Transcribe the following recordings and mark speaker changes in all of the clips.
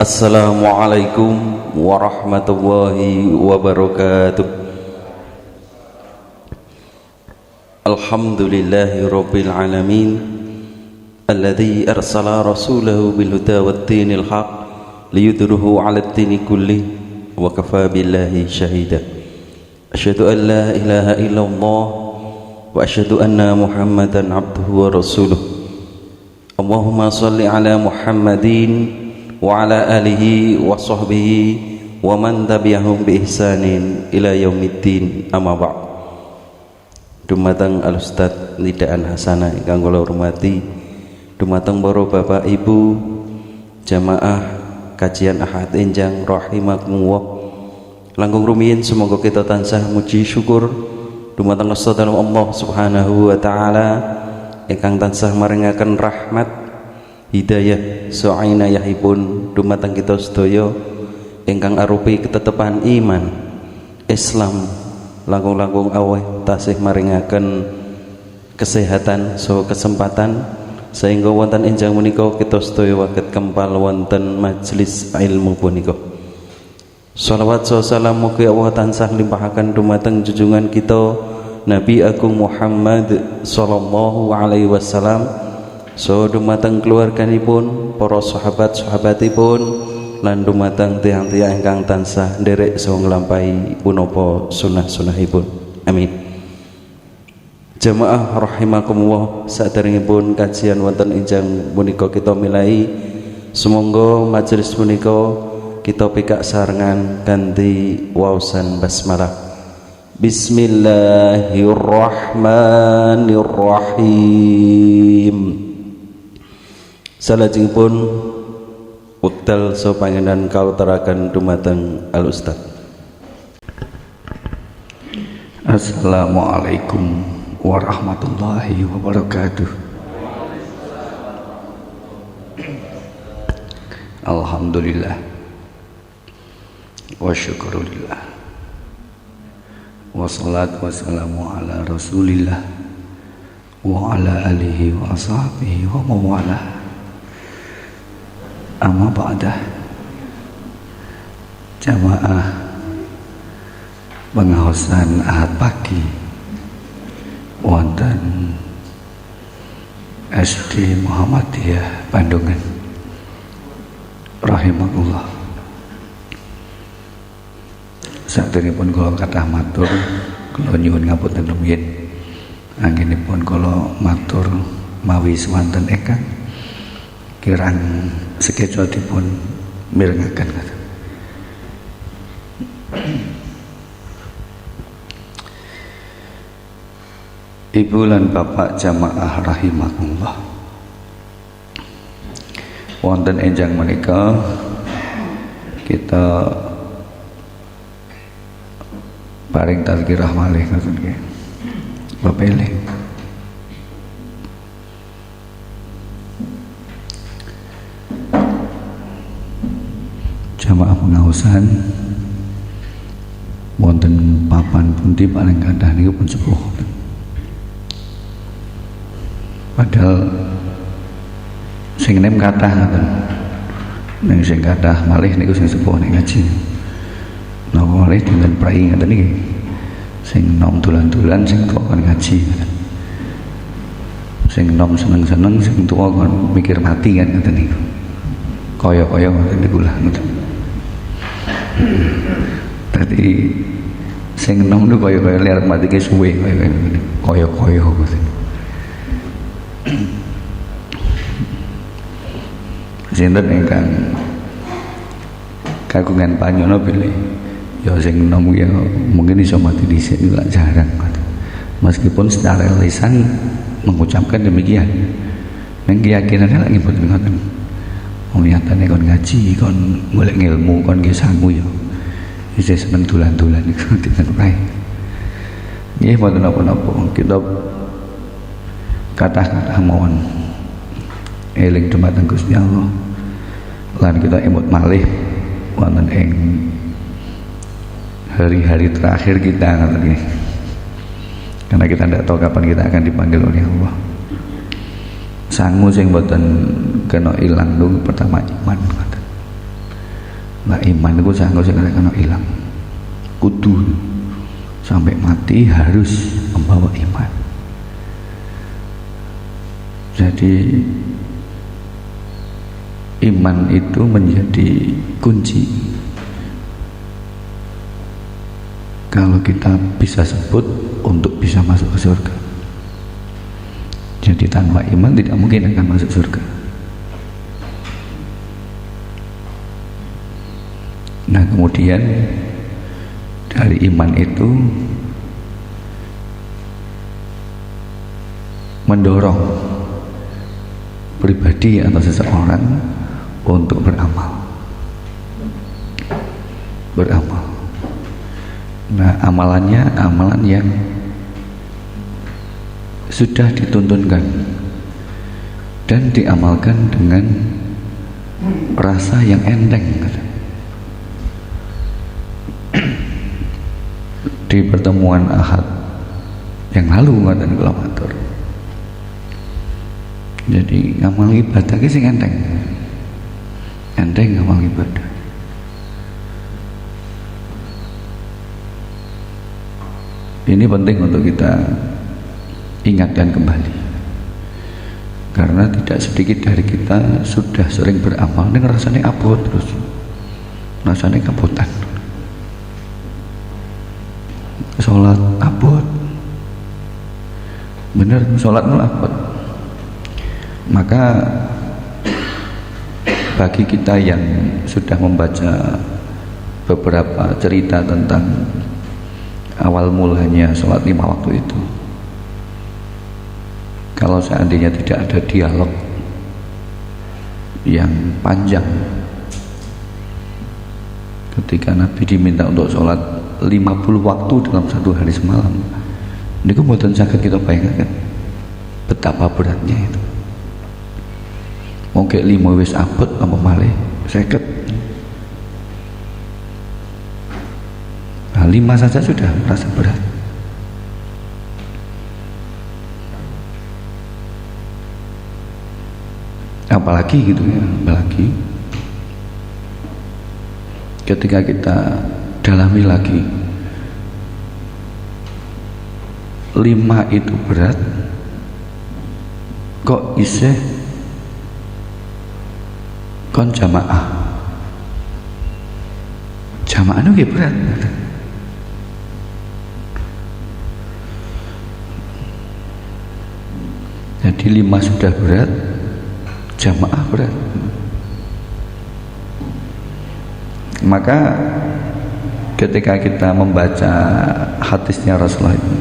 Speaker 1: Assalamualaikum warahmatullahi wabarakatuh. Alhamdulillahi rabbil alamin alladzi arsala rasulahu bil huda wat dinil haq liyudhhirahu 'alad dini kulli wa kafa billahi shahida. Asyhadu an la ilaha illallah wa asyhadu anna Muhammadan abduhu wa rasuluh. Allahumma shalli ala Muhammadin wa ala alihi wa sahbihi wa man tabi'ahum bi ihsanin ila yaumiddin, amma ba'd. Dumateng Al-Ustaz Nidaan Hasanah ingkang kula hormati, dumateng para bapak ibu jamaah kajian Ahad enjang rahimakumullah. Langkung rumiyin semoga kita tansah muji syukur dumateng Allah Subhanahu wa taala ingkang tansah maringaken rahmat hidayah so'inayahipun dumateng kita sedaya ingkang arupi ketetepan iman Islam, langkung-langkung aweh tasih maringaken kesehatan so kesempatan sehingga wonten enjang menika kita sedaya waget kempal wonten majelis ilmu punika. Shalawat salam mugi Allah tansah limpahaken dumateng junjungan kita Nabi Agung Muhammad sallallahu alaihi wasallam, so dumateng keluarganipun, para sahabat-sahabatipun, lan dumateng tiyang-tiyang ingkang tansah nderek saha nglampahi punapa sunah-sunahipun. Amin. Jamaah rahimakumullah, saderengipun kajian wonten enjang punika kita milai, sumangga majelis punika kita pikak sarengan kanthi waosan basmalah. Bismillahirrahmanirrahim. Salajengipun wekdal so pangenan kautaraken dumateng Al-Ustaz.
Speaker 2: Assalamualaikum warahmatullahi wabarakatuh. Alhamdulillah wa syukurillah, wassalatu wassalamu ala rasulillah wa ala alihi wa ashabihi wa mawalah. Amma ba'dah. Jamaah pengaosan Ahad pagi wonten SD Muhammadiyah Bandungan rahimakumullah. Saderengipun kula kathah matur, kula nyuwun ngapunten rumiyin. Anggenipun kula matur mawi swanten ingkang kirang sekeca dipun mirengaken. Ibu lan bapak jamaah rahimakumullah, wonten enjang menika kita paring tazkirah malih ngoten nggih. Bapele jamaah pengaosan wonten papan pundi paling kathah niku pun sepuh. Padahal sing nem kathah ngoten. Ning sing kathah malih niku sing sepuh nek ngaji. Napa malih dinten prai ngoten niki. Sing nom tulan-tulan, sing tuwa kon ngaji. Sing nom seneng-seneng, sing tuwa kon mikir mati kan ngoten niku. Kaya-kaya ngoten niku lah ngoten. Tadi sing nom niku kaya-kaya liar mati ke suwe kaya-kaya ngoten. Sinten ingkang kagungan panyono bilih ya sing nom ya mungkin iso mati dhisik niku lak jarang. Meskipun secara lisan mengucapkan demikian, ning keyakinan lak mboten ngoten. Wong nyatane kon ngaji, kon golek ilmu, kon nggih sangu ya. Isih seneng dolan-dolan iku dinten kae. Nggih mboten napa-napa, kita kathah-kathah mawon eling dumateng Gusti Allah. Lan kita emut malih wonten ing hari-hari terakhir kita ngoten nggih. Karena kita tidak tahu kapan kita akan dipanggil oleh Allah. Sangu sing mboten kena ilang niku pertama iman. Nah iman itu sanggup sekarang hilang, kudu sampai mati harus membawa iman. Jadi iman itu menjadi kunci. Kalau kita bisa sebut untuk bisa masuk ke surga. Jadi tanpa iman tidak mungkin akan masuk surga. Nah kemudian dari iman itu mendorong pribadi atau seseorang untuk beramal. Nah amalannya amalan yang sudah dituntunkan dan diamalkan dengan rasa yang enteng. Di pertemuan Ahad yang lalu ngaten kula matur. Jadi ngamal ibadah ki sing enteng. Enteng ngamal ibadah. Ini penting untuk kita ingatkan kembali. Karena tidak sedikit dari kita sudah sering beramal dengan rasanya abot terus. Rasanya kabutan. Sholat abot, bener sholat abot. Maka bagi kita yang sudah membaca beberapa cerita tentang awal mulanya sholat 5 waktu itu, kalau seandainya tidak ada dialog yang panjang ketika Nabi diminta untuk sholat 50 waktu dalam satu hari semalam, ini kemudian sakit kita bayangkan betapa beratnya itu. Mungkin 5 wis abot apa malih 50. Nah 5 saja sudah merasa berat. Apalagi gitu ya, apalagi ketika kita dalami lagi 5 itu berat, kok isih kon jamaah itu berat. Jadi 5 sudah berat, jamaah berat. Maka ketika kita membaca hadisnya Rasulullah itu,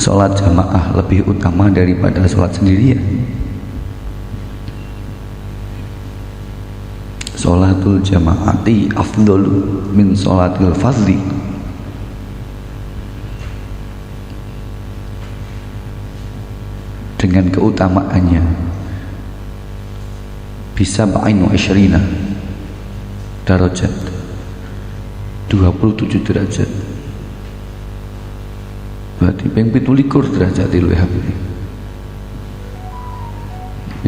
Speaker 2: sholat jamaah lebih utama daripada sholat sendirian. Sholatul jamaati afdalu min sholatil fardhi. Dengan keutamaannya bisa ba'in wa isyrina darajat, 27 derajat, berarti ping 17 derajat luwih apik.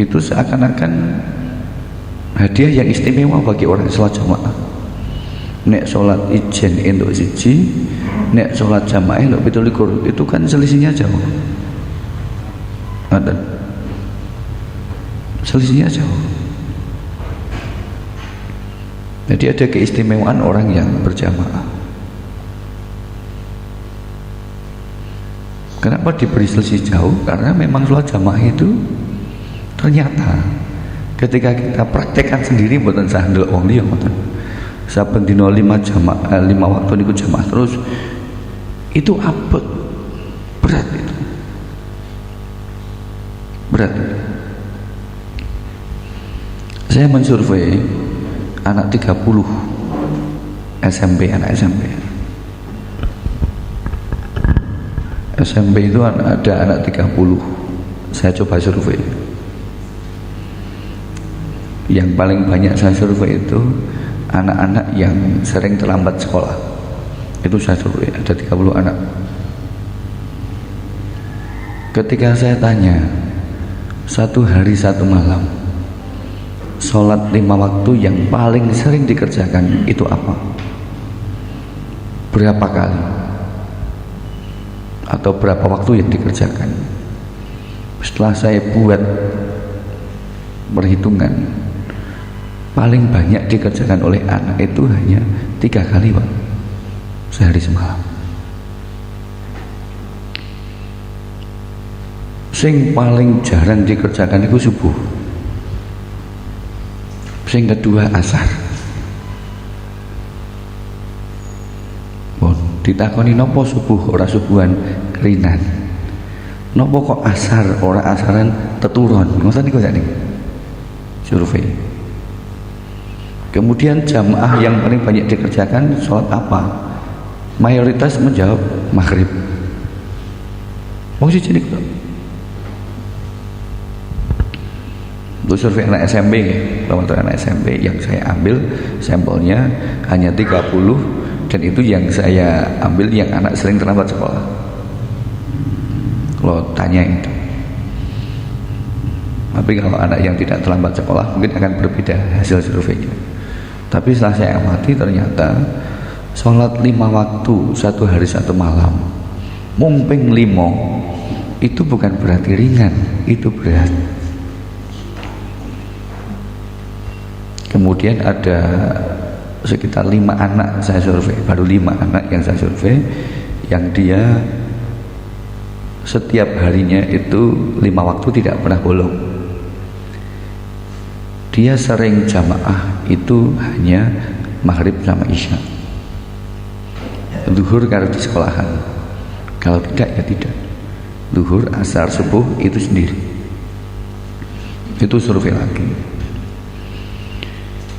Speaker 2: Itu seakan-akan hadiah yang istimewa bagi orang sholat jamaah. Nek sholat ijen entuk siji, nek sholat jamaah entuk 17, itu kan selisihnya jauh. Ada selisihnya jauh. Jadi ada keistimewaan orang yang berjamaah. Kenapa diberi selisih jauh? Karena memang sholat jamaah itu ternyata ketika kita praktekkan sendiri mboten sah ndelok wong liya mboten. Saben dina 5 waktu niku jamaah terus, itu abot, berat itu. Berat. Saya mensurvei anak 30 SMP, anak SMP. SMP itu ada anak 30. Saya coba survei. Yang paling banyak saya survei itu anak-anak yang sering terlambat sekolah. Itu saya survei, ada 30 anak. Ketika saya tanya, 1 hari 1 malam sholat 5 waktu yang paling sering dikerjakan itu apa? Berapa kali? Atau berapa waktu yang dikerjakan? Setelah saya buat perhitungan, paling banyak dikerjakan oleh anak itu hanya 3 kali Pak, sehari semalam. Sing paling jarang dikerjakan itu subuh, sing kedua asar. Bon, ditakoni nopo subuh ora subuhan kerinan, nopo kok asar ora asaran teturon, ngoten niku sak niki survei. Kemudian jamaah yang paling banyak dikerjakan sholat apa? Mayoritas menjawab maghrib. Mau sih jadi untuk survei anak SMP, kelompok anak SMP yang saya ambil sampelnya hanya 30, dan itu yang saya ambil yang anak sering terlambat sekolah. Kalau tanya itu, tapi kalau anak yang tidak terlambat sekolah mungkin akan berbeda hasil surveinya. Tapi setelah saya amati ternyata sholat 5 waktu 1 hari 1 malam mumping 5 itu bukan berarti ringan, itu berat. Kemudian ada sekitar 5 anak saya survei, baru 5 anak yang saya survei, yang dia setiap harinya itu 5 waktu tidak pernah bolong. Dia sering jamaah itu hanya maghrib sama isya, zuhur kalau di sekolahan, kalau tidak ya tidak, zuhur, asar, subuh itu sendiri. Itu survei lagi.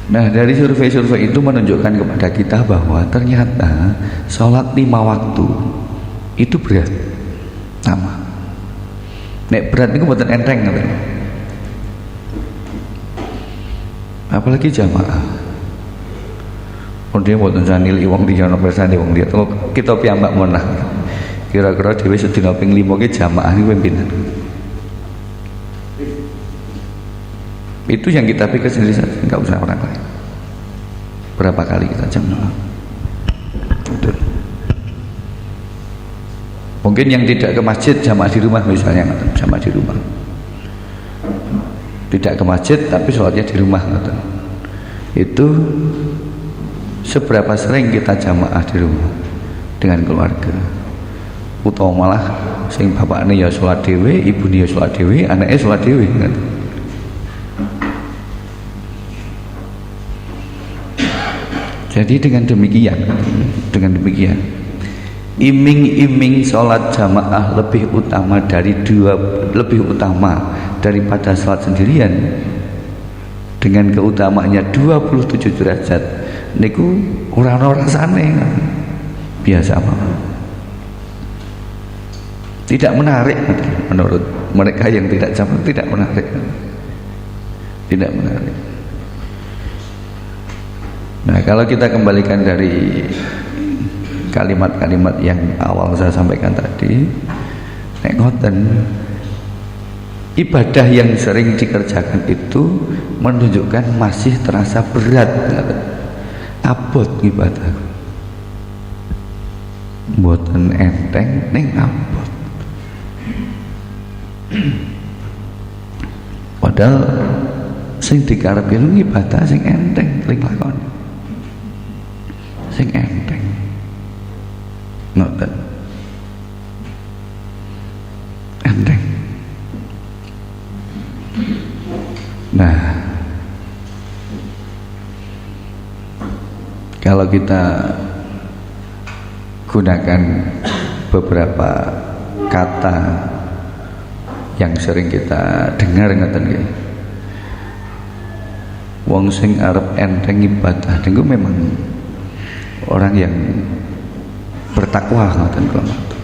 Speaker 2: Nah, dari survei-survei itu menunjukkan kepada kita bahwa ternyata sholat 5 waktu itu berat. Sama. Nek berat itu buatan enteng katanya. Apalagi jamaah. Dia buatan sanili wong dia nopo sani wong dia. Kita piyambak menah. Kira-kira dhewe sedina ping 5 ki jamaah iki pinten? Itu yang kita pikir sendiri saja, enggak usah orang lain. Berapa kali kita jamaah? Betul. Mungkin yang tidak ke masjid jamaah di rumah misalnya, jamaah di rumah. Tidak ke masjid tapi sholatnya di rumah, itu seberapa sering kita jamaah di rumah dengan keluarga, utawa malah sing bapakne ya sholat dhewe, ibune ya sholat dhewe, anaknya sholat dhewe. Jadi dengan demikian iming-iming sholat jamaah lebih utama daripada sholat sendirian dengan keutamaannya 27 derajat niku ora rasane, biasa banget, tidak menarik menurut mereka yang tidak jamaah, tidak menarik. Nah, kalau kita kembalikan dari kalimat-kalimat yang awal saya sampaikan tadi, nek ngoten, ibadah yang sering dikerjakan itu menunjukkan masih terasa berat, abot ibadah, mboten enteng ning abot. Padahal sing dikarepe lu ibadah sing enteng ning lakon, sing enteng. Ngoten. Enteng. Nah, kalau kita gunakan beberapa kata yang sering kita dengar ngoten nggih. Wong sing arep enteng ibadah niku memang orang yang bertakwa ngoten kula matur.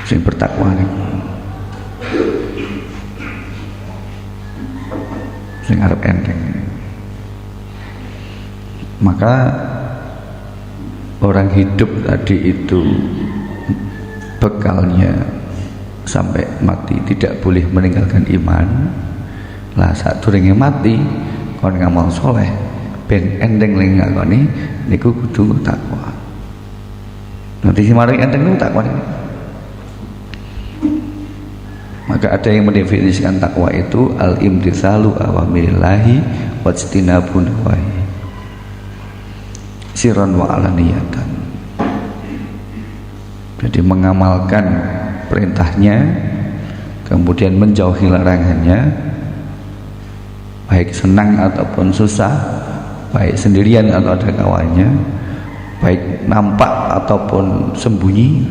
Speaker 2: Sing bertakwa niku sing arep enteng. Maka orang hidup tadi itu bekalnya sampai mati tidak boleh meninggalkan iman, Lah sadurunge mati kon ngamal soleh ben endeng ning ngakoni niku kudu takwa. Nanti si maring enteng niku takwa. Maka ada yang mendefinisikan takwa itu al-imtitsalu awamirillahi wajtinabun nawahi sirran wa alaniyatan. Jadi mengamalkan perintahnya kemudian menjauhi larangannya, baik senang ataupun susah, baik sendirian atau ada kawannya, baik nampak ataupun sembunyi.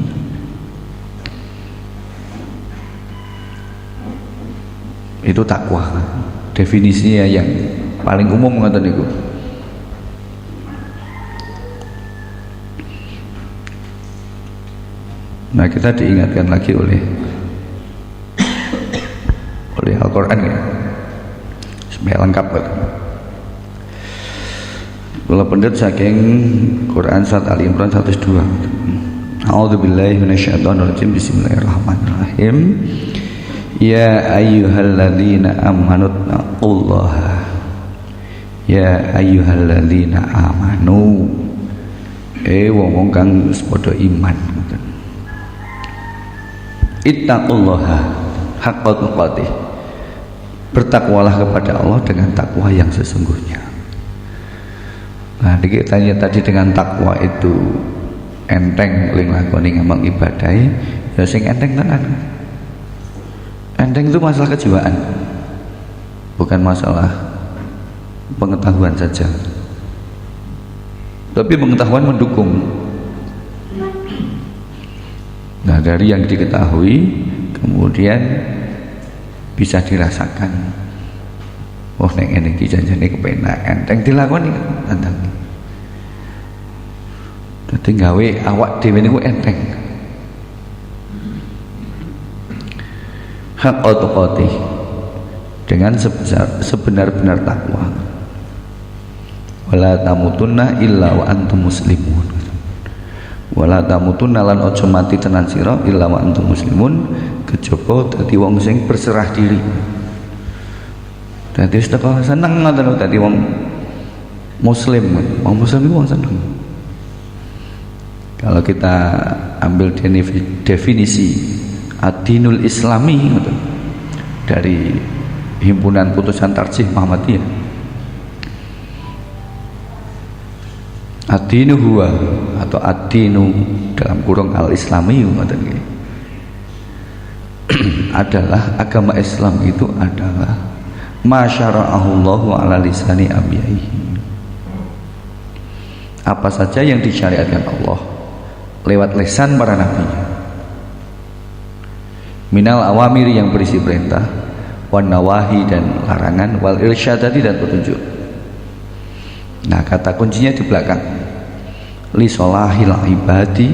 Speaker 2: Itu takwa. Definisinya yang paling umum ngoten niku. Nah, kita diingatkan lagi oleh Al-Quran ya, supaya lengkap kan. Kalau pendet saking Quran surat Ali Imran 102. A'udzubillahi minasyaitonirrajim. Bismillahirrahmanirrahim. Ya ayyuhalladzina amanu taqullaha. Ya ayyuhalladzina amanu. Wong kang wis padha iman. Ittaqullaha haqqa tuqatih. Bertakwalah kepada Allah dengan takwa yang sesungguhnya. Nah, dikitanya tadi dengan takwa itu enteng ling lakoni ngamal ibadah, ya sing enteng tenan. Enteng itu masalah kejiwaan, bukan masalah pengetahuan saja. Tapi pengetahuan mendukung. Nah, dari yang diketahui kemudian bisa dirasakan. Oh, nek ngene iki janjane kepenak, enteng dilakoni enteng. Dadi gawe awak dhewe niku enteng. Hak otokoti dengan sebenar-benar takwa. Wala tamutunna illa wa antum muslimun. Wala tamutunna lan ojo mati tenan sira illa wa antum muslimun, kejaba dadi wong sing berserah diri. Dadi wis teko seneng ngoten dadi wong muslim. Wong muslim itu wong seneng. Kalau kita ambil definisi ad-dinul islami dari himpunan putusan tarjih Muhammadiyah, ad-dinu huwa atau ad-dinu dalam kurung al-islami adalah agama Islam itu adalah masyara'ahullahu ala lisani anbiya'ihi, apa saja yang disyariatkan Allah lewat lisan para nabinya, minal awamiri yang berisi perintah, wan nawahi dan larangan, wal irsyadati dan petunjuk. Nah, kata kuncinya di belakang, li solahil ibadi,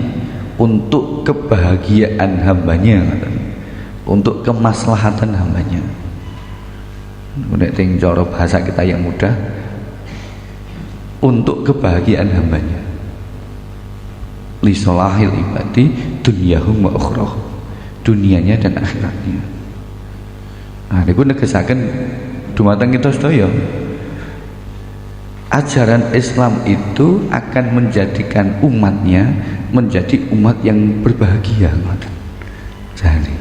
Speaker 2: untuk kebahagiaan hambanya, untuk kemaslahatan hambanya. Nek ting cara bahasa kita yang mudah, untuk kebahagiaan hambanya. Li solahil ibadi dunyahum wa ukhrah, dunianya dan akhiratnya. Nah, niku negesaken dumateng kita sedaya, ajaran Islam itu akan menjadikan umatnya menjadi umat yang berbahagia. Jadi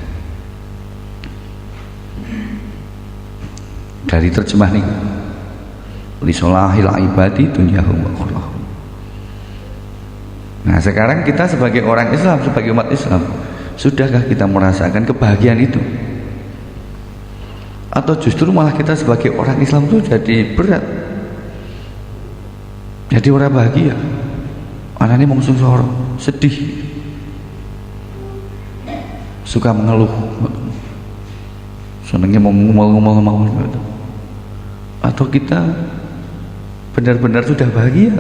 Speaker 2: dari terjemah ini, li solahil ibadi dunyahum wa ukhrah. Nah, sekarang kita sebagai orang Islam, sebagai umat Islam, sudahkah kita merasakan kebahagiaan itu? Atau justru malah kita sebagai orang Islam itu jadi berat, jadi orang bahagia, anaknya mau sengsara, sedih, suka mengeluh, senangnya mau ngomong-ngomong, atau kita benar-benar sudah bahagia?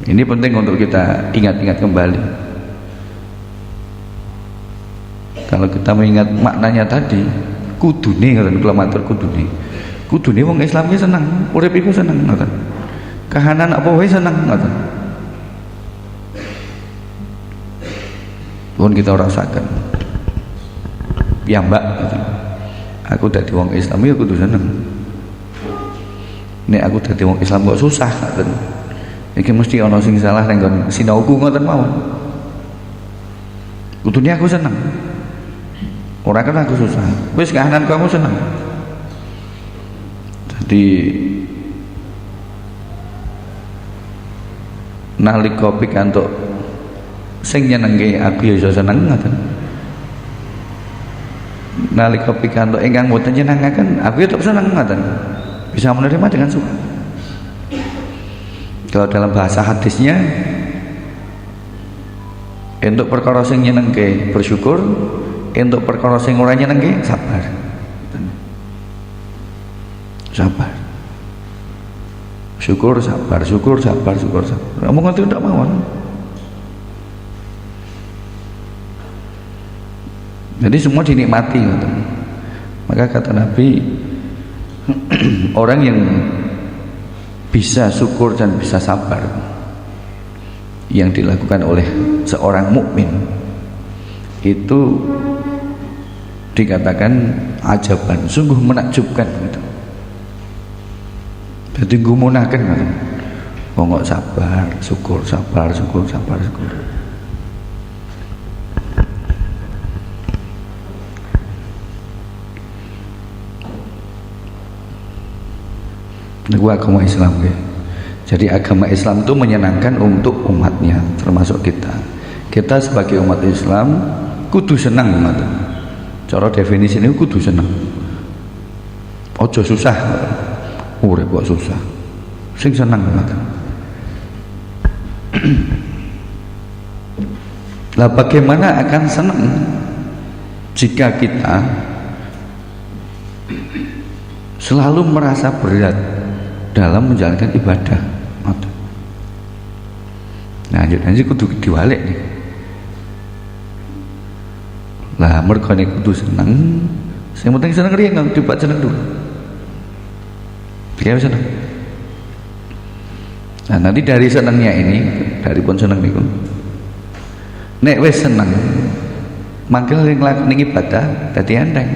Speaker 2: Ini penting untuk kita ingat-ingat kembali. Kalau kita mengingat maknanya tadi, kudune ngoten, kula matur kudune. Kudune wong Islam ki seneng, urip iku seneng ngoten. Kahanan apa wae seneng ngoten. Pun kita rasakan. piyambak ngoten. Aku dadi wong Islam ya kudu seneng. Nek aku dadi wong Islam kok susah ngoten. Iki mesti ana sing salah ning nggon sinauku ngoten mawon. Kudune aku seneng. Ora kan aku susah. Wis kahanan kamu seneng. Jadi nalika pikantuk sing nyenengke aku ya iso seneng ngoten. Nalika pikantuk ingkang boten nyenengaken aku ya tetep seneng ngoten. Bisa menerima dengan suka. Kalau dalam bahasa hadisnya untuk perkara sing nyenengke bersyukur, untuk perkara sing ora nyenengke sabar. Sabar. Syukur sabar, syukur sabar, syukur sabar. Omong ngoten ndak mawon. Jadi semua dinikmati ngoten. Maka kata Nabi orang yang bisa syukur dan bisa sabar yang dilakukan oleh seorang mukmin itu dikatakan ajaban, sungguh menakjubkan gitu. Jadi gumunaken gitu. Wong kok sabar, syukur, sabar, syukur, sabar, syukur. Itu agama Islam ya. Jadi agama Islam itu menyenangkan untuk umatnya, termasuk kita. Kita sebagai umat Islam kudu senang ngoten. Cara definisi ini kudu senang. Ojo susah. Urip kok susah. Sing senang ngoten. Lah bagaimana akan senang jika kita selalu merasa berat dalam menjalankan ibadah. Nah, jadi kudu diwalik nih. Lah mergo nek kudu seneng, sing penting seneng riyen nang dibat seneng dulu. Dia seneng. Nah, nanti dari senengnya ini, dari pun seneng niku. Nek wis seneng, mangkel ning nglakoni ibadah dadi enteng.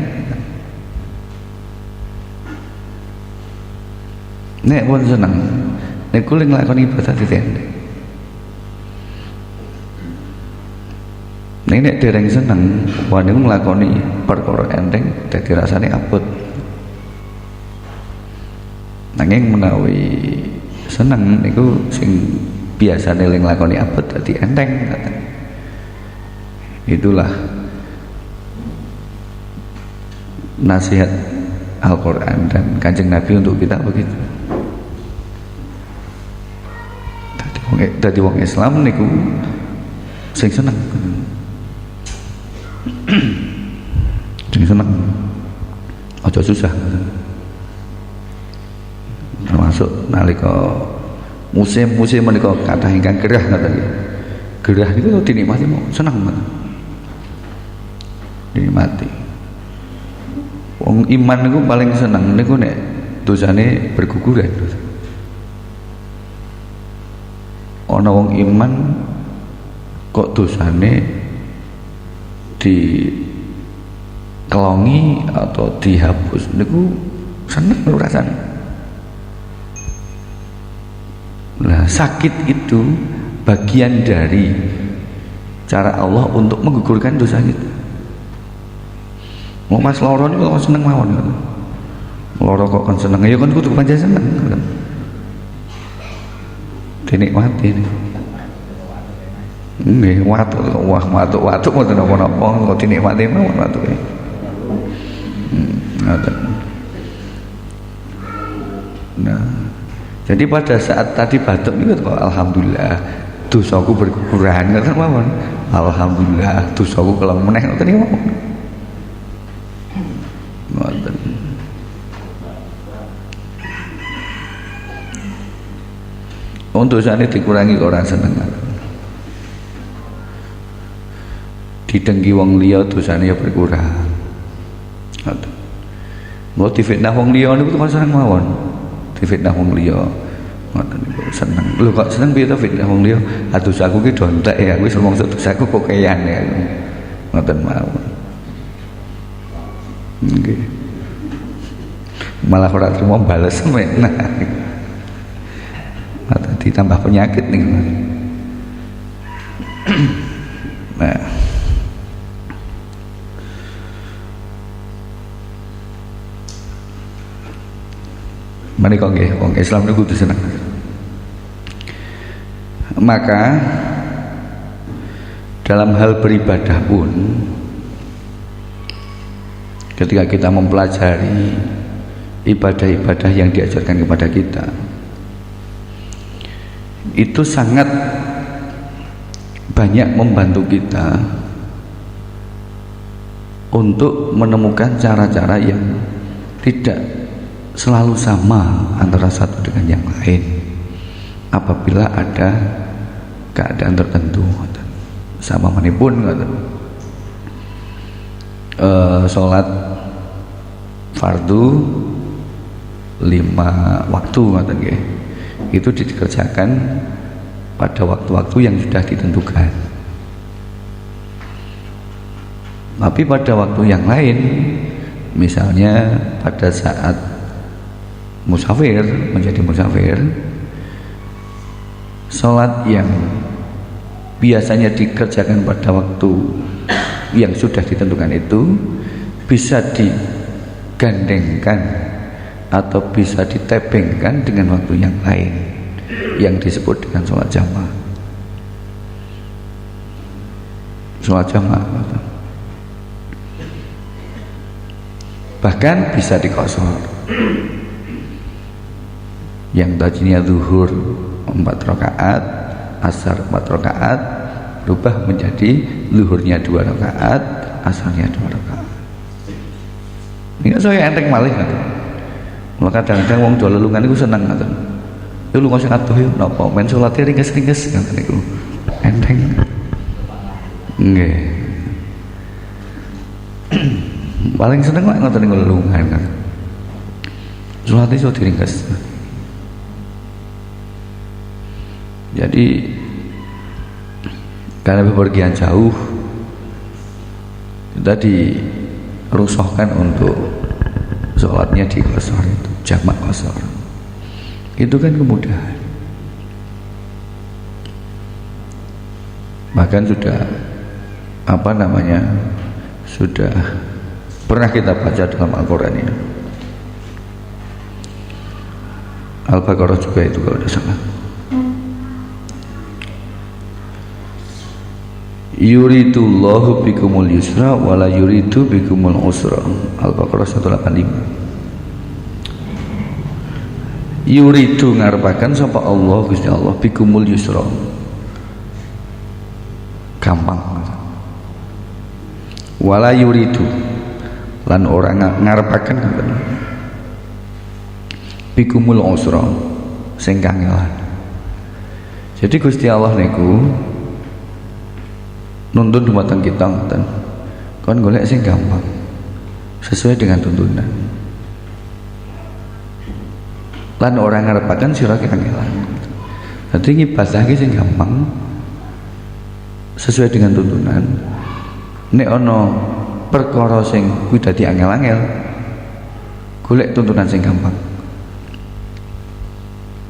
Speaker 2: Nek pun seneng, nek kuwi nglakoni ibadah dadi enteng. Nek dereng seneng, wong niku nglakoni perkara enteng dadi rasane abot. Nanging menawi seneng niku sing biasane nglakoni abot dadi enteng. Itulah nasihat Al-Quran dan Kanjeng Nabi untuk kita begitu. Dadi wong Islam niku sing seneng. Sing seneng. Aja susah. Termasuk nalika musim-musim menika kathah ingkang gerah ngoten nggih. Gerah niku dinikmati mau seneng ngoten. Dinikmati. Wong iman niku paling seneng niku nek dosane berguguran. Ana wong iman kok dosane dikelongi atau dihapus niku seneng rasane. Nah, sakit itu bagian dari cara Allah untuk menggugurkan dosa kita. Mau mas loro niku kok seneng mawon. Loro kok kan seneng ya kan kudu pancen seneng. Dinikmati nih. Nggih, watuk ngoten napa-napa kok dinikmati mawon watuke. Ngoten. Nah, jadi pada saat tadi batuk niku kok alhamdulillah dosaku berkurang ngoten mawon. Alhamdulillah dosaku kelem meneh ngoten niku mawon. Ngoten. Untuk dosane dikurangi kok ora seneng. Didengki wong liya dosane ya berkurang. Ngoten. Mau difitnah wong liya niku kok seneng mawon. Difitnah wong liya. Ngoten niku seneng. Lho kok seneng piye to fitnah wong liya? Ah dosaku ki do entek ya, wis rumangsa dosaku kok keyan ya. Ngoten mawon. Nggih. Malah ora trimo bales enak. Mata ditambah penyakit nih. Nah. Menika nggih wong Islam niku kudu seneng. Maka dalam hal beribadah pun ketika kita mempelajari ibadah-ibadah yang diajarkan kepada kita, itu sangat banyak membantu kita untuk menemukan cara-cara yang tidak selalu sama antara satu dengan yang lain apabila ada keadaan tertentu. Sama manipun sholat fardu 5 waktu itu dikerjakan pada waktu-waktu yang sudah ditentukan. Tapi pada waktu yang lain, misalnya pada saat musafir, menjadi musafir, sholat yang biasanya dikerjakan pada waktu yang sudah ditentukan itu bisa digandengkan atau bisa ditebengkan dengan waktu yang lain yang disebut dengan sholat jamaah. Sholat jamaah bahkan bisa dikosor. Yang tadinya zuhur 4 rakaat, asar 4 rakaat, berubah menjadi zuhurnya 2 rakaat, asarnya 2 rakaat. Ini saya enteng malih maka kadang-kadang wong do lelungan iku seneng ngoten. Yo lunga sing adoh yo napa men salate ringkes-ringkes ngoten niku. Enteng. Nggih. Paling seneng kok ngoten niku lelungan kan. Salate iso diringkes. Jadi karena bepergian jauh kita dirusuhkan untuk sholatnya di qasar, itu jamak qasar. Itu kan kemudahan. Bahkan sudah sudah pernah kita baca dalam Al-Quran ini. Al-Baqarah juga itu kalau tidak salah. Yuridullahu bikumul yusra wala yuridu bikumul usra. Al-Baqarah 185. Yuridu ngarepaken sapa Allah Gusti Allah bikumul yusra. Gampang. Wala yuridu lan orang ngarepaken bikumul usra sing kangelan. Jadi Gusti Allah niku nuntun dumateng kita ngoten. Kon golek sing gampang sesuai dengan tuntunan. Lan orang ngarepaken sira kangelan. Dadi ngibadah iki sing gampang sesuai dengan tuntunan. Nek ana perkara sing kuwi dadi angel-angel, golek tuntunan sing gampang.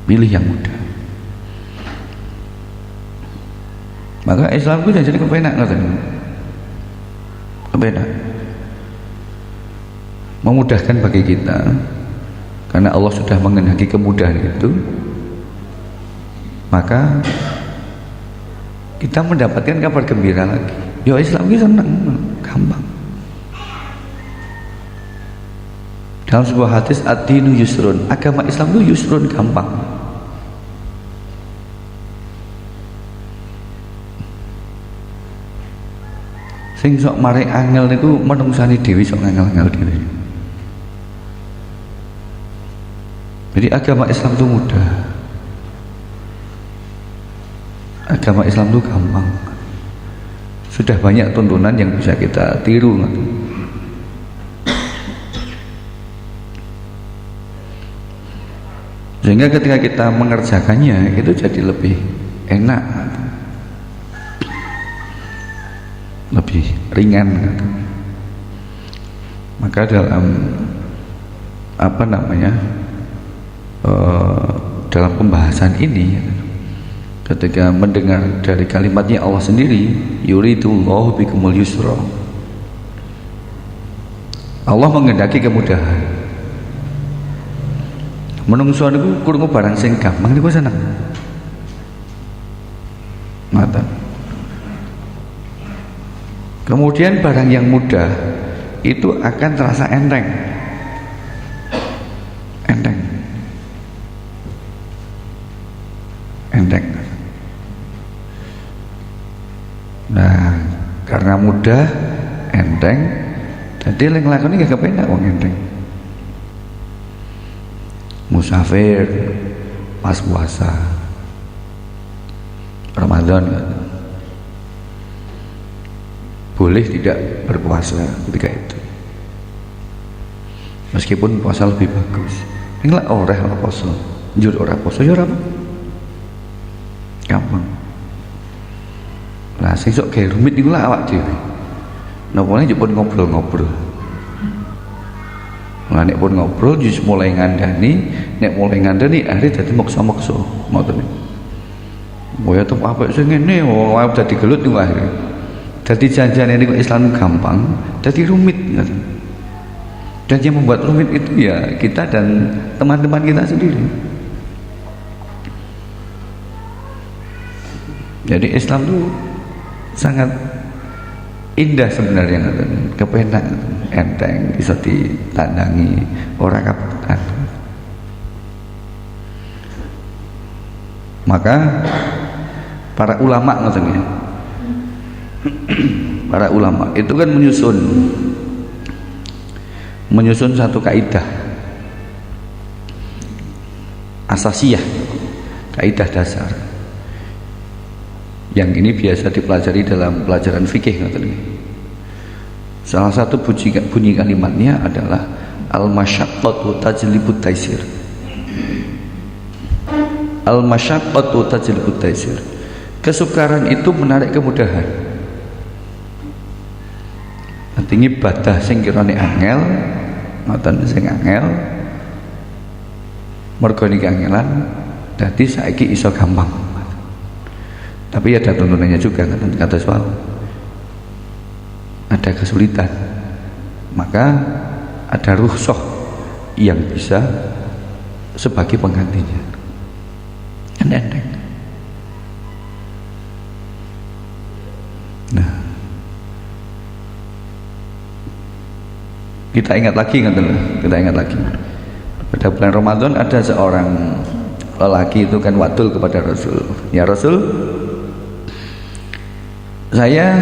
Speaker 2: Pilih yang mudah. Maka Islam itu jadi kepenak ngoten. Kepenak. Memudahkan bagi kita karena Allah sudah menghendaki kemudahan itu, maka kita mendapatkan kabar gembira lagi. Ya Islam itu senang, gampang. Dalam sebuah hadis ad-dinu yusrun, agama Islam itu yusrun, gampang. Sing sok mari angel niku menungsani dhewe sok angel-angel dhewe. Jadi agama Islam itu mudah. Agama Islam itu gampang. Sudah banyak tuntunan yang bisa kita tiru. Sehingga ketika kita mengerjakannya itu jadi lebih enak, lebih ringan. Maka dalam dalam pembahasan ini, ketika mendengar dari kalimatnya Allah sendiri, yuridullahu bikumul yusra, Allah menghendaki kemudahan. Menungso niku krungu barang sing gampang niku seneng. Ngoten. Kemudian barang yang mudah itu akan terasa enteng. Enteng. Nah, karena mudah, enteng, jadi yang ngelakoni gak kepenak wong enteng. Musafir pas puasa Ramadan boleh tidak berpuasa ketika itu, meskipun puasa lebih bagus. Ini lah orang poso, jujur orang poso ya orang gampang. Lah sing sok gawe rumit niku lah awak dhewe. Napa nek pun ngobrol-ngobrol. Lah nek pun ngobrol jus mulai ngandani, nek mulai ngandani akhire dadi maksa-maksa, ngoten niku. Moyo tuh apa sing ngene, wae dadi gelut niku akhire. Dadi janjane niku Islam gampang, dadi rumit ngoten. Dan yang membuat rumit itu ya kita dan teman-teman kita sendiri. Jadi Islam itu sangat indah sebenarnya, kepenak, enteng, bisa ditandangi orang kabutan. Maka para ulama katanya, para ulama itu kan menyusun satu kaidah asasiyah, kaidah dasar. Yang ini biasa dipelajari dalam pelajaran fikih. Salah satu bunyi kalimatnya adalah al-masyaqqatu tajlibut taisir. Al-masyaqqatu tajlibut taisir. Kesukaran itu menarik kemudahan. Artinya ibadah sing kirane angel, ngoten sing angel, mergo niki angelan, dadi saiki iso gampang. Tapi ada tuntunannya juga, kata soal ada kesulitan, maka ada rukhsah yang bisa sebagai penggantinya. Enteng. Nah, kita ingat lagi pada bulan Ramadan ada seorang lelaki itu kan wadul kepada Rasul, ya Rasul, saya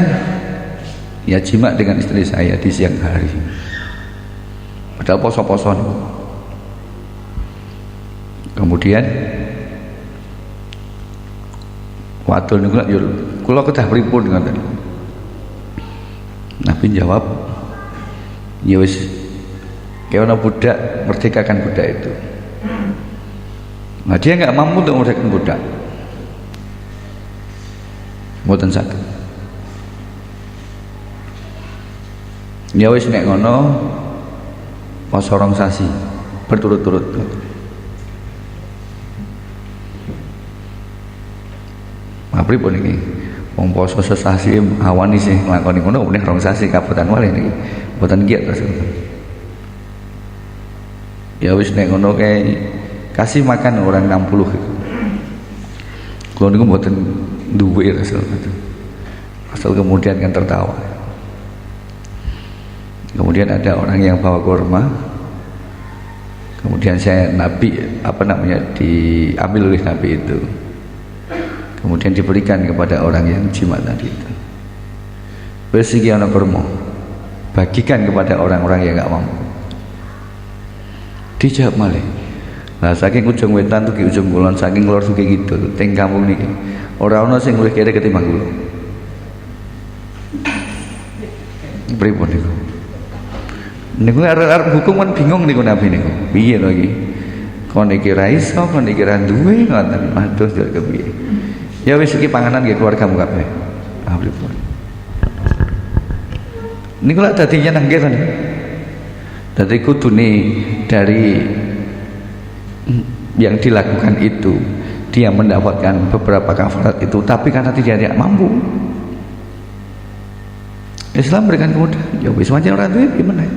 Speaker 2: ya jima dengan istri saya di siang hari, padahal poso-poso. Kemudian wadul niku lak yo kula kedah pripun ngoten. Nabi jawab, ya wis kaya ana budak, merdekakan budak itu. Nah dia nggak mampu untuk merdekakan budak, mboten saged. Ya wis nek ngono poso 2 sasi berturut-turut. Pripun iki? Wong poso sesasi awani sih nglakoni ngono meneh 2 sasi kabutan malih niki. Mboten giat Rasul. Ya wis nek ngono kae kasih makan orang 60. Kalau niku mboten duwe Rasul. Rasul kemudian kan tertawa. Kemudian ada orang yang bawa kurma, kemudian diambil oleh Nabi itu, kemudian diberikan kepada orang yang jima tadi itu. Bersigi ana kurma, bagikan kepada orang-orang yang nggak mampu. Dijawab malih, lah saking ujung wetan tuh ujung kulon, saking lor tuh gitu, teng kampung niki, orang ono sing luwih kere ketimbang kula. Pripun niku? Niku arep hukum kan bingung niku Nabi niku. Piye to iki? Kon iki ra iso, kon iki ra duwe ngoten. Aduh yo kepiye. Ya wis iki panganan nggih keluargamu kabeh. Ah pripun. Niku lak dadi nyeneng nggih to. Jadi kudune dari yang dilakukan itu dia mendapatkan beberapa kafarat itu, tapi karena tidak mampu, Islam berikan kemudahan. Ya wis wajan ora duwe gimana?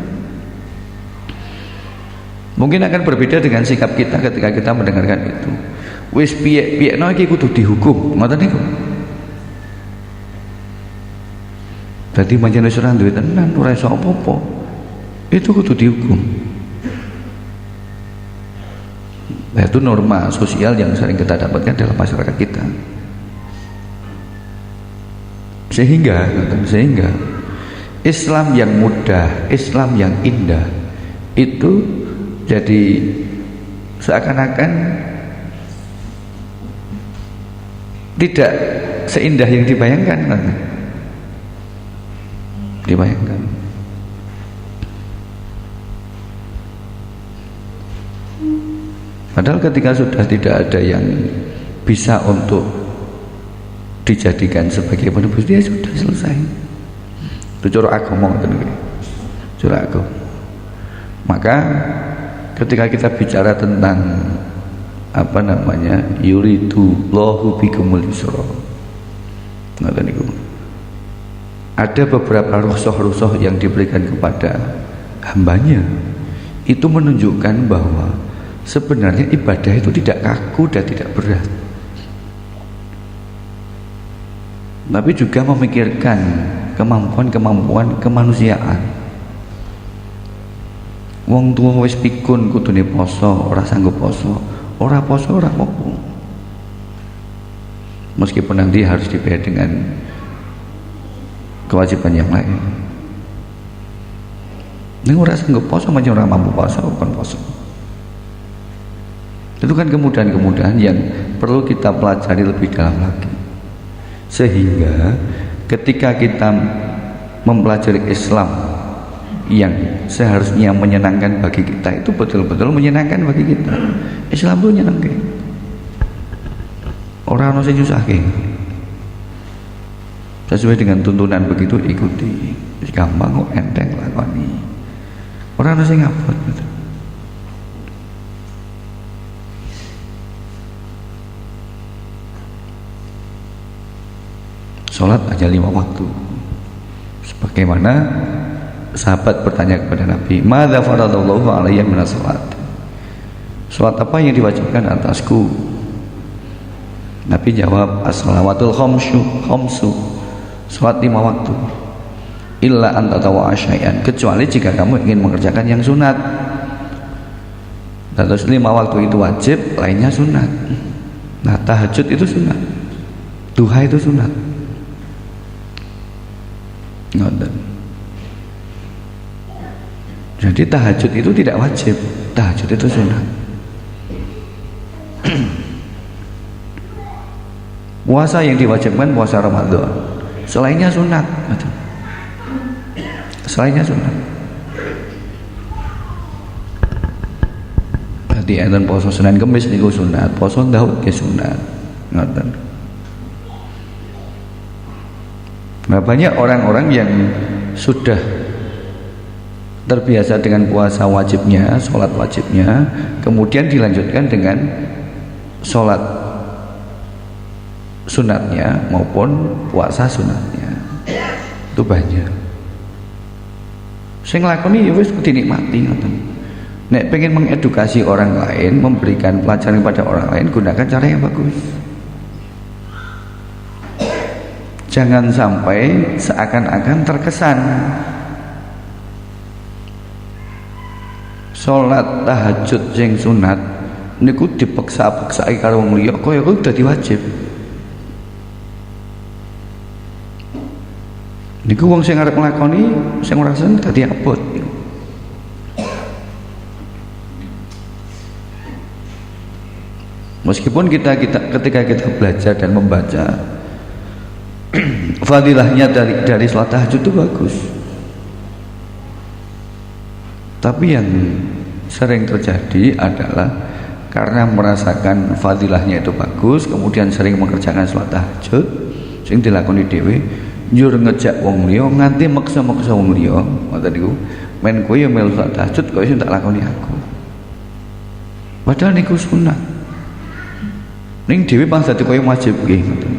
Speaker 2: Mungkin akan berbeda dengan sikap kita ketika kita mendengarkan itu. Wis piye-piyekno iki kudu dihukum, ngoten niku. Dadi pancen wis ora duwe tenan, ora iso apa-apa. Itu kudu dihukum. Nah, itu norma sosial yang sering kita dapatkan dalam masyarakat kita. Sehingga Islam yang mudah, Islam yang indah itu jadi seakan-akan tidak seindah yang dibayangkan. Dibayangkan. Padahal ketika sudah tidak ada yang bisa untuk dijadikan sebagai penebus, dia sudah selesai. Itu cara agama ngoten nggih. Cara agama. Maka ketika kita bicara tentang apa namanya, yuridullahu bikumul yusra, ngoten niku. Ada beberapa rusuh-rusuh yang diberikan kepada hambanya, itu menunjukkan bahwa sebenarnya ibadah itu tidak kaku dan tidak berat, tapi juga memikirkan kemampuan kemanusiaan. Wong tua wis pikun kudune poso, ora sanggup poso, ora apa-apa. Meskipun nanti harus dibayar dengan kewajiban yang lain. Ning ora sanggup poso, macam ora mampu poso, bukan poso. Itu kan kemudahan-kemudahan yang perlu kita pelajari lebih dalam lagi. Sehingga ketika kita mempelajari Islam yang seharusnya menyenangkan bagi kita, itu betul-betul menyenangkan bagi kita. Islam itu menyenangkan. Orang sing nyusahke. Sesuai dengan tuntunan begitu ikuti. Gampang kok, enteng lakoni. Orang sing ngabot gitu. Sholat hanya 5 waktu. Sebagaimana sahabat bertanya kepada Nabi, "Madza faradallahu alayya minas sholat?" Sholat apa yang diwajibkan atasku? Nabi jawab, "As-shalawatul khamsu." Sholat 5 waktu. Illa an tatawwa'a syai'an, kecuali jika kamu ingin mengerjakan yang sunat. Terus 5 waktu itu wajib, lainnya sunat. Nah, tahajud itu sunat. Duha itu sunat. Ngoten. Jadi tahajud itu tidak wajib, tahajud itu sunat. Puasa yang diwajibkan puasa Ramadan, selainnya sunat. Selainnya sunat. Jadi enten poso Senin Kamis niku sunat, poso Daud ke sunat. Ngoten. Nah, banyak orang-orang yang sudah terbiasa dengan puasa wajibnya, sholat wajibnya, kemudian dilanjutkan dengan sholat sunatnya maupun puasa sunatnya. Itu banyak. Sing lakoni ya wis dinikmati ngoten. Nek pengen mengedukasi orang lain, memberikan pelajaran kepada orang lain, gunakan cara yang bagus. Jangan sampai seakan-akan terkesan sholat tahajud sing sunat niku dipeksa-peksai karo wong liya kaya kuwi dadi wajib. Niku wong sing arep nglakoni sing ora seneng dadi abot. Meskipun ketika kita belajar dan membaca fadilahnya dari sholat tahajud itu bagus, tapi yang sering terjadi adalah karena merasakan fadilahnya itu bagus, kemudian sering mengerjakan sholat tahajud sing dilakoni dhewe, njur ngejak wong liya nganti maksa-maksa wong liya, ngoten niku men kowe ya melu salat tahajud kok iso tak lakoni aku. Padahal niku sunat. Ning dhewe pas dadi koyo wajib nggih ngoten.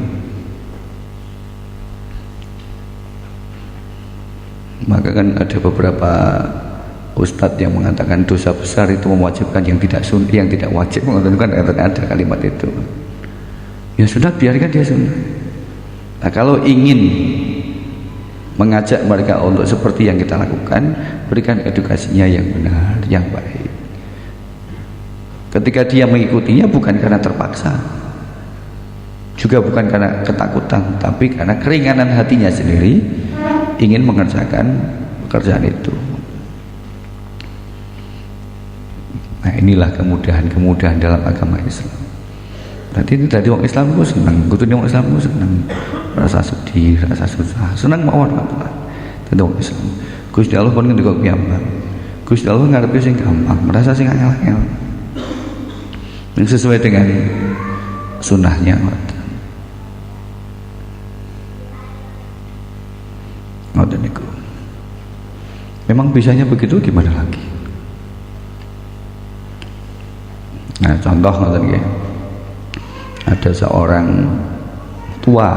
Speaker 2: Maka kan ada beberapa ustadz yang mengatakan dosa besar itu mewajibkan yang tidak wajib. Kan ada kalimat itu. Ya sudah, biarkan dia sunat. Nah, kalau ingin mengajak mereka untuk seperti yang kita lakukan, berikan edukasinya yang benar, yang baik. Ketika dia mengikutinya bukan karena terpaksa, juga bukan karena ketakutan, tapi karena keringanan hatinya sendiri ingin mengerjakan pekerjaan itu. Nah, inilah kemudahan dalam agama Islam. Berarti itu tadi orang Islam itu senang, kutune orang Islam itu senang, rasa sedih, rasa susah, senang mawon apa. Tadi orang Islam. Gusti Allah pun ngendika piyambak. Gusti Allah ngarepe sing gampang, merasa sing angel-angel. Yang sesuai dengan sunnahnya. Ngoten niku. Memang bisanya begitu, gimana lagi? Nah, contoh ngoten nggih. Ada seorang tua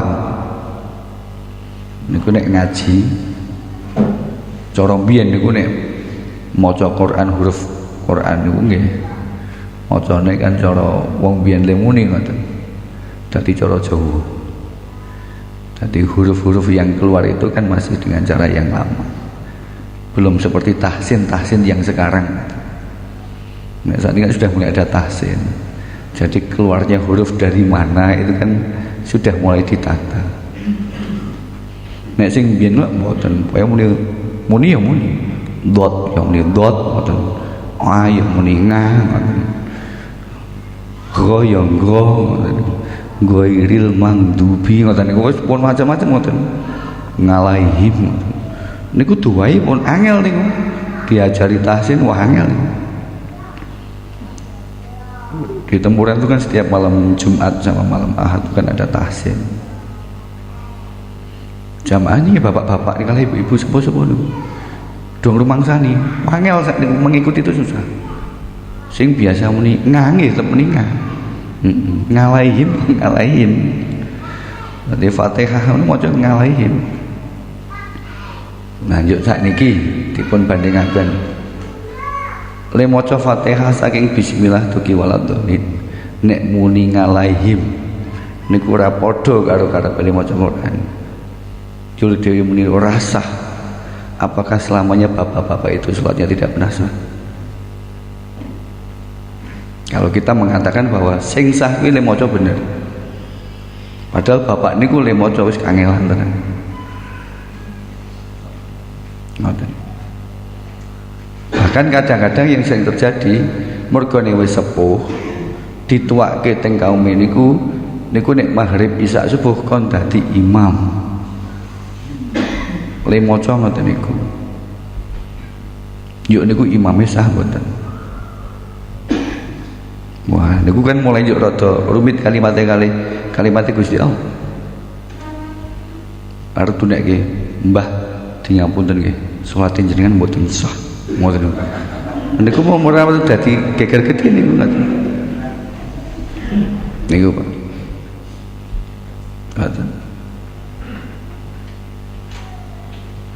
Speaker 2: niku nek ngaji cara mbiyen niku nek maca Quran huruf Quran niku nggih macane kan cara wong mbiyen le muni ngoten. Dadi cara Jawa. Dadi huruf-huruf yang keluar itu kan masih dengan cara yang lama. Belum seperti tahsin yang sekarang. Nah, saat ini kan sudah mulai ada tahsin. Jadi keluarnya huruf dari mana itu kan sudah mulai ditata. Nek sing mbiyen lho mboten, kaya muni ya muni. Dot ya muni dot mboten. A ya muni ngah ngoten. Go ya go ngoten. Goiril mangdubi ngoten niku wis pun macam-macam ngoten. Ngalaihim ngoten. Niku duwae pun angel niku. Diajari tahsin wah angel niku. Di Tempuran itu kan setiap malam Jumat sama malam Ahad itu kan ada tahsin. Jamaahnya bapak-bapak ini kalau ibu-ibu sepuh-sepuh itu dong rumangsani angel mengikuti itu susah. Sing biasa muni nggih tetep muni ngalaihim. Dadi Fatihah itu maca ngalaihim. Nah, yuk sakniki dipun bandingaken. Le maca Fatihah saking bismillah dugi waladhdallin nek muni ngalaihim niku ora padha karo karepe maca Quran. Jul dewe muni ora sah. Apakah selamanya bapak-bapak itu salatnya tidak pernah sah? Kalau kita mengatakan bahwa sing sah kuwi le maca bener. Padahal bapak niku le maca wis kangelan tenan. Ngoten. Bahkan kadang-kadang yang sering terjadi mergo wis sepuh dituake teng kaum niku nek maghrib isya subuh kon dadi imam. Le maca ngoten niku. Yuk niku imame sah mboten. Wah, niku kan mulai njuk rada rumit kalimatnya Gusti Allah. Arep tunekke Mbah dingapunten nggih, salat jenengan mboten sah. Ngoten. Niku mau merawat dadi geger gedhe niku ngoten. Niku Pak. Ngoten.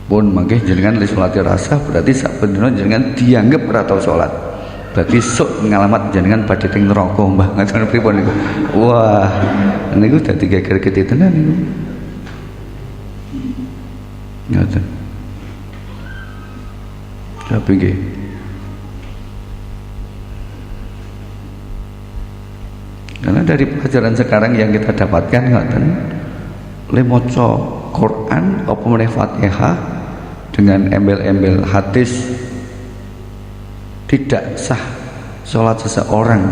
Speaker 2: Pun mangke jenengan le salate rasa berarti sak benerno jenengan dianggap ora tau salat. Berarti sok ngalamat jenengan badhe teng neraka Mbah. Ngoten pripun niku. Wah, niku dadi geger gedhe tenan niku. Ngoten. Tapi nggih. Karena dari pelajaran sekarang yang kita dapatkan ngoten, le maca Quran apa meneh Fatihah dengan embel-embel hadis tidak sah salat seseorang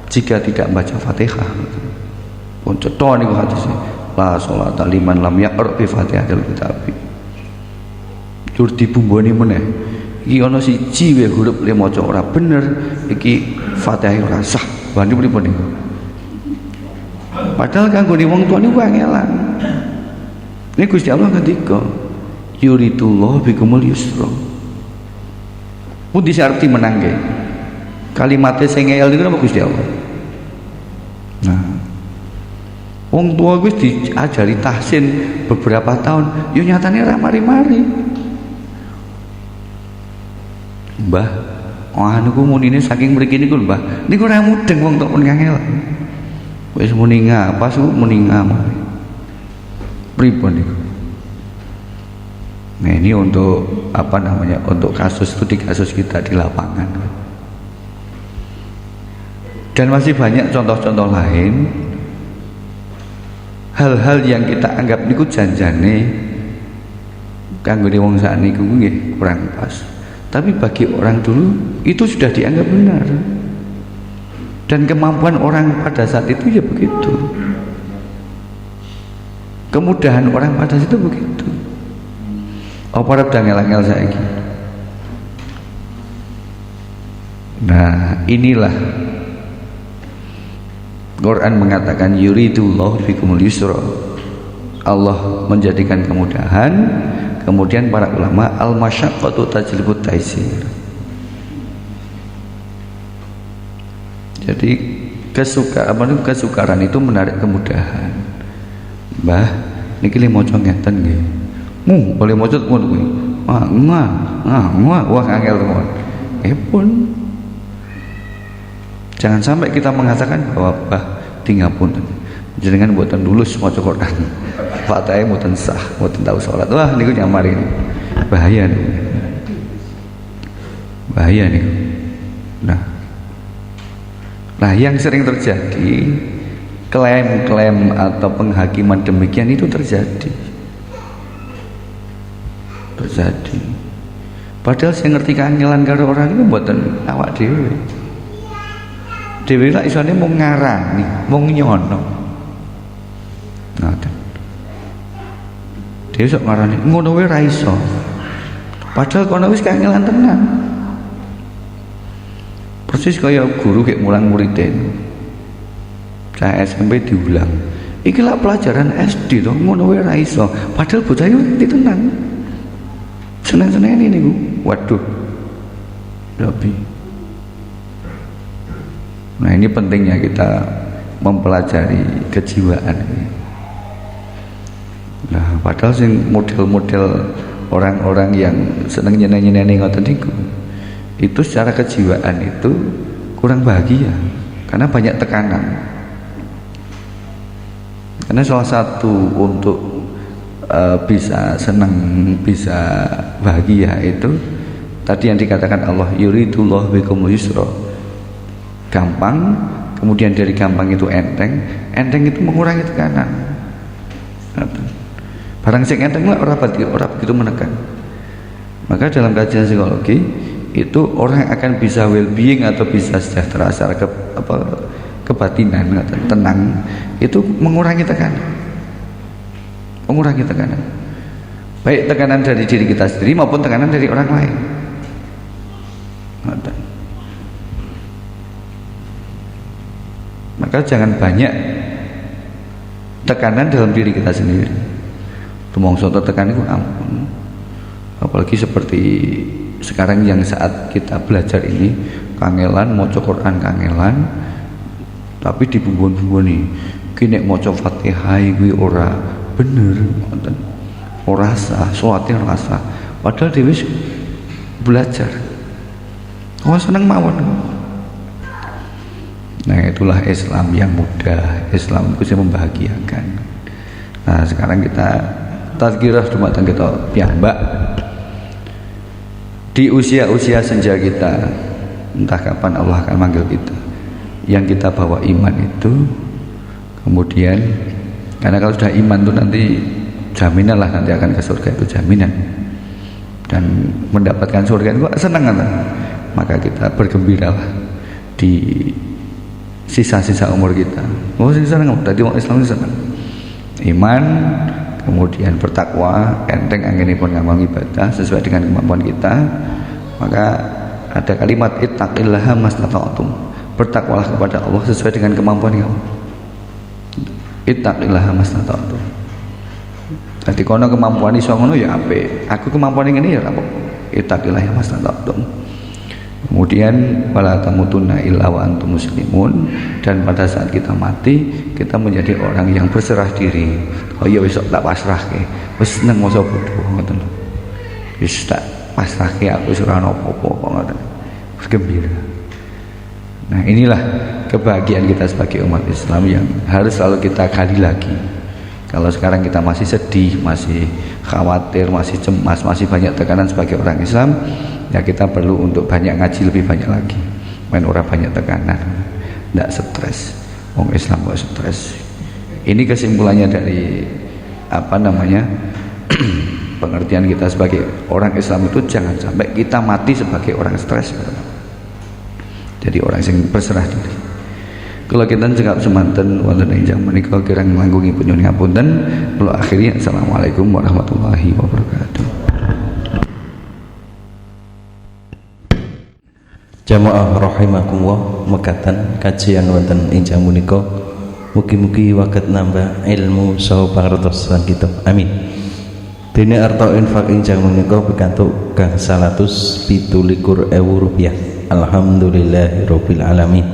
Speaker 2: jika tidak membaca Fatihah. Pun cetha niku hadisnya. La sholata liman lam yaqra bi Fatihatil Kitab. Tur dibumboni meneh. Iki ana siji wae huruf le maca ora bener, iki Fatihah ora sah. Wani pripun niku? Padahal kanggo wong tuwa niku angelan. Ini Gusti Allah ngendika, yuridullahu bikumul yusra. Pundi arti menangke? Kalimatnya sing ngeyel niku napa Gusti Allah. Nah, wong tua wis diajari tahsin beberapa tahun, yo nyatane ra mari-mari. Mbah, anu ku munine saking mriki niku lho, Mbah. Niku ora mudeng wong tok pun ngangel. Wis muni ngapa su muni ngama. Pripun niku? Nah, ini untuk apa namanya? Untuk kasus studi kasus kita di lapangan. Dan masih banyak contoh-contoh lain. Hal-hal yang kita anggap niku janjane kanggo wong sakniku nggih kurang pas. Tapi bagi orang dulu itu sudah dianggap benar. Dan kemampuan orang pada saat itu ya begitu. Kemudahan orang pada situ begitu. Apa arep dangel-angel saiki? Nah, inilah Quran mengatakan yuridullahu bikumul yusra. Allah menjadikan kemudahan. Kemudian para ulama al-masyaqqatu tajlibut taisir. Jadi kesukaran itu menarik kemudahan. Mbah, niki le maca ngeten nggih. Boleh maca ngono kuwi. Wah angel teman. Pun jangan sampai kita mengatakan bahwa tinggal pun jenengan buatan lulus maca Quran. Fatihah mboten sah, mboten tahu salat. Wah niku nyamar ini. Bahaya niku. Bahaya niku. Nah, yang sering terjadi klaim-klaim atau penghakiman demikian itu terjadi. Padahal saya ngerti kangelan karo orang itu mboten awak dhewe. Dhewe lak isane mung ngarani, mung nyono. Ngoten. Dhewe sok ngarani, ngono wae ra iso. Padahal kono wis kangelan tenan. Persis kaya guru kayak mulang muridnya. Saya SMP diulang. Iki lah pelajaran SD to, ngono wae ra iso. Padahal bocah yo ngerti tenan. Seneng-seneng ini niku. Waduh. Lebih. Nah, ini pentingnya kita mempelajari kejiwaan. Nah, padahal sing model-model orang-orang yang seneng nyeneng-nyeneng ngoten niku, itu secara kejiwaan itu kurang bahagia karena banyak tekanan. Karena salah satu untuk bisa senang, bisa bahagia itu tadi yang dikatakan Allah yuridullahu bikumul yusra, gampang, kemudian dari gampang itu enteng itu mengurangi tekanan. Barang sing enteng lah ora begitu menekan. Maka dalam kajian psikologi itu orang akan bisa well-being atau bisa sejahtera secara kebatinan, tenang, itu mengurangi tekanan. Baik tekanan dari diri kita sendiri maupun tekanan dari orang lain. Maka jangan banyak tekanan dalam diri kita sendiri. Tumongso tekan itu ampun. Apalagi seperti sekarang yang saat kita belajar ini kangelan maca Quran kangelan, tapi dibumbun-bumbuni ki nek maca Fatihah kuwi ora bener ngoten. Ora sah, salate ora sah. Padahal dhewe belajar. Oh seneng mawon. Nah, itulah Islam yang mudah, Islam itu yang membahagiakan. Nah, sekarang kita tazkirah dumateng kita piyambak. Di usia-usia senja kita, entah kapan Allah akan manggil kita, yang kita bawa iman itu, kemudian karena kalau sudah iman itu nanti jaminan lah nanti akan ke surga, itu jaminan, dan mendapatkan surga itu senang kan? Maka kita bergembiralah di sisa-sisa umur kita. Oh sing seneng, tadi orang Islam itu senang iman, kemudian bertakwa, enteng anggenipun ngamal ibadah sesuai dengan kemampuan kita. Maka ada kalimat ittaqillaha mastata'tum, bertakwalah kepada Allah sesuai dengan kemampuan kamu. Ittaqillaha mastata'tum. Dadi kono kemampuan iso ngono ya apik, aku kemampuan ngene ya apa. Ittaqillaha mastata'tum. Kemudian wala tamutunna illa wa antum muslimun, dan pada saat kita mati kita menjadi orang yang berserah diri. Oh ya wis tak pasrahke. Wis seneng masa bodho ngoten lho. Wis tak pasrahke aku wis ora ana apa-apa kok ngoten. Wis gembira. Nah, inilah kebahagiaan kita sebagai umat Islam yang harus selalu kita gali lagi. Kalau sekarang kita masih sedih, masih khawatir, masih cemas, masih banyak tekanan sebagai orang Islam, ya kita perlu untuk banyak ngaji lebih banyak lagi. Main orang banyak tekanan, tidak stres. Orang Islam gak stres. Ini kesimpulannya dari pengertian kita sebagai orang Islam itu jangan sampai kita mati sebagai orang stres. Jadi orang yang berserah diri. Kalau kita cakap semanten wonten ingkang menika kirang langkungi punyun ngapunten. Kula akhiri, assalamualaikum warahmatullahi wabarakatuh.
Speaker 1: Jamaah rahimakumullah, mekaten kajian wonten ingkang menika mugi-mugi waget nambah ilmu saha pangertosan kita. Amin. Dene arta infak ingkang menika pikantuk kang 127.000 rupiah. Alhamdulillahirabbil alamin.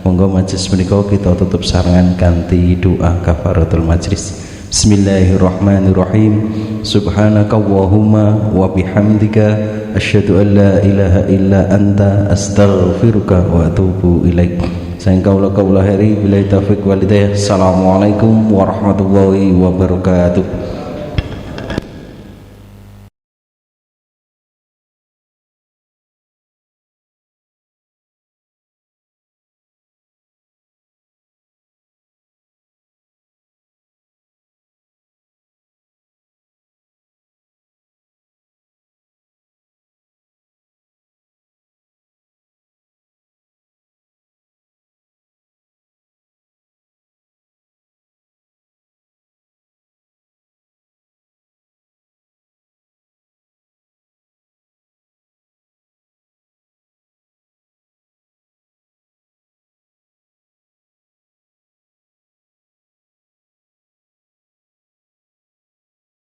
Speaker 1: Monggo majelis menika kita tutup sarangan kanthi doa kafaratul majlis. Bismillahirrahmanirrahim. Subhanakallahumma wa bihamdika asyhadu an la ilaha illa anta astaghfiruka wa atubu ilaik. Saengkaula kaula heri billahi taufik wal hidayah. Assalamualaikum warahmatullahi wabarakatuh.